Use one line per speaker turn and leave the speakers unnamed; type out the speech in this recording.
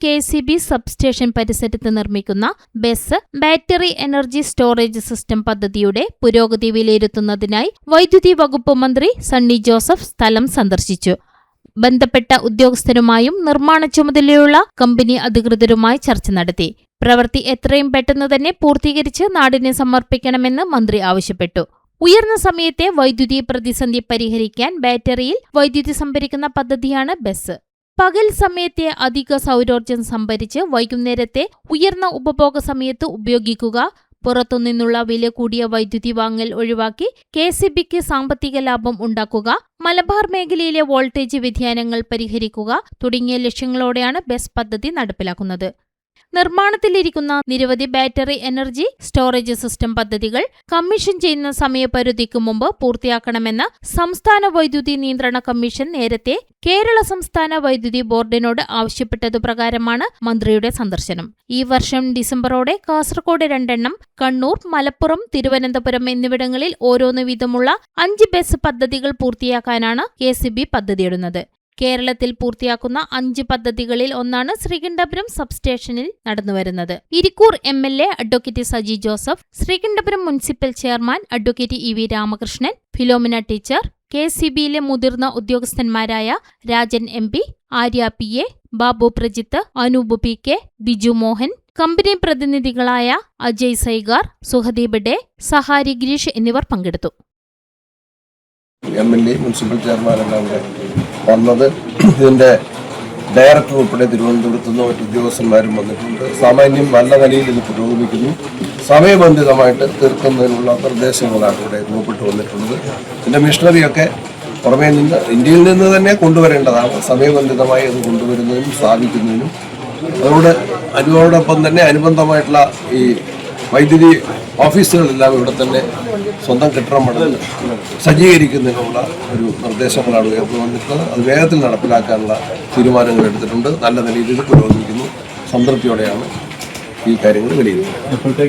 KCB substation പരിസരത്ത് നിർമ്മിക്കുന്ന ബെസ് battery energy storage system പദ്ധതിയുടെ പുരോഗതി വിലയിരുത്തുന്നതിനായി വൈദ്യുതി വകുപ്പ് മന്ത്രി സണ്ണി ജോസഫ് സ്ഥലം സന്ദർശിച്ചു. ബന്ധപ്പെട്ട ഉദ്യോഗസ്ഥരുമായും നിർമ്മാണ ചുമതലയുള്ള കമ്പനി അധികൃതരുമായി ചർച്ച നടത്തി. പ്രവൃത്തി എത്രയും പെട്ടെന്ന് തന്നെ പൂർത്തീകരിച്ച് നാടിന് സമർപ്പിക്കണമെന്ന് മന്ത്രി ആവശ്യപ്പെട്ടു. ഉയർന്ന സമയത്തെ വൈദ്യുതി പ്രതിസന്ധി പരിഹരിക്കാൻ ബാറ്ററിയിൽ വൈദ്യുതി സംഭരിക്കുന്ന പദ്ധതിയാണ് ബെസ്. പകൽ സമയത്തെ അധിക സൗരോർജ്ജം സംഭരിച്ച് വൈകുന്നേരത്തെ ഉയർന്ന ഉപഭോഗ സമയത്ത് ഉപയോഗിക്കുക. പുറത്തുനിന്നുള്ള വില കൂടിയ വൈദ്യുതി വാങ്ങൽ ഒഴിവാക്കി KCBക്ക് സാമ്പത്തിക ലാഭം ഉണ്ടാക്കുക, മലബാർ മേഖലയിലെ വോൾട്ടേജ് വ്യതിയാനങ്ങൾ പരിഹരിക്കുക തുടങ്ങിയ ലക്ഷ്യങ്ങളോടെയാണ് ബെസ് പദ്ധതി നടപ്പിലാക്കുന്നത്. നിർമ്മാണത്തിലിരിക്കുന്ന നിരവധി ബാറ്ററി എനർജി സ്റ്റോറേജ് സിസ്റ്റം പദ്ധതികൾ കമ്മീഷൻ ചെയ്യുന്ന സമയപരിധിക്ക് മുമ്പ് പൂർത്തിയാക്കണമെന്ന് സംസ്ഥാന വൈദ്യുതി നിയന്ത്രണ കമ്മീഷൻ നേരത്തെ കേരള സംസ്ഥാന വൈദ്യുതി ബോർഡിനോട് ആവശ്യപ്പെട്ടതുപ്രകാരമാണ് മന്ത്രിയുടെ സന്ദർശനം. ഈ വർഷം ഡിസംബറോടെ കാസർഗോഡ് 2 കണ്ണൂർ, മലപ്പുറം, തിരുവനന്തപുരം എന്നിവിടങ്ങളിൽ ഓരോന്ന് വീതമുള്ള 5 ബെസ് പദ്ധതികൾ പൂർത്തിയാക്കാനാണ് KCB പദ്ധതിയിടുന്നത്. കേരളത്തിൽ പൂർത്തിയാക്കുന്ന 5 പദ്ധതികളിൽ ഒന്നാണ് ശ്രീകണ്ഠപുരം സബ്സ്റ്റേഷനിൽ നടന്നുവരുന്നത്. Irikkur MLA advocate Saji Joseph, Sreekandapuram municipal chairman advocate EV Ramakrishnan, Philomina teacher, KCBയിലെ മുതിർന്ന ഉദ്യോഗസ്ഥന്മാരായ Rajan MP, Arya PA, Babu Prajith, Anoop PK, Biju Mohan, company പ്രതിനിധികളായ അജയ് സൈഗാർ, സുഹദീപ് ഡേ, സഹാരി ഗിരീഷ് എന്നിവർ പങ്കെടുത്തു.
MLA, മുനിസിപ്പൽ ചെയർമാൻ എല്ലാം വന്നത്. ഇതിൻ്റെ ഡയറക്ടർ ഉൾപ്പെടെ തിരുവനന്തപുരത്തു നിന്ന് മറ്റു ഉദ്യോഗസ്ഥന്മാരും വന്നിട്ടുണ്ട്. സാമാന്യം നല്ല നിലയിൽ ഇത് പുരോഗമിക്കുന്നു. സമയബന്ധിതമായിട്ട് തീർക്കുന്നതിനുള്ള നിർദ്ദേശങ്ങളാണ് ഇവിടെ രൂപപ്പെട്ടു വന്നിട്ടുള്ളത്. ഇതിൻ്റെ മിഷണറിയൊക്കെ പുറമേ നിന്ന് ഇന്ത്യയിൽ നിന്ന് തന്നെ കൊണ്ടുവരേണ്ടതാണ്. സമയബന്ധിതമായി അത് കൊണ്ടുവരുന്നതിനും സ്ഥാപിക്കുന്നതിനും അതോടൊപ്പം തന്നെ അനുബന്ധമായിട്ടുള്ള ഈ വൈദ്യുതി ഓഫീസുകളെല്ലാം ഇവിടെ തന്നെ സ്വന്തം കെട്ടിടം പണിത് സജ്ജീകരിക്കുന്നതിനുള്ള ഒരു നിർദ്ദേശങ്ങളാണ് ഉയർന്നു വന്നിട്ടുള്ളത്. അത് വേഗത്തിൽ നടപ്പിലാക്കാനുള്ള തീരുമാനങ്ങൾ എടുത്തിട്ടുണ്ട്. നല്ല നിലയിൽ ഇത് പുരോഗമിക്കുന്നു. സംതൃപ്തിയോടെയാണ് ഈ കാര്യങ്ങൾ വിലയിരുത്തുന്നത്.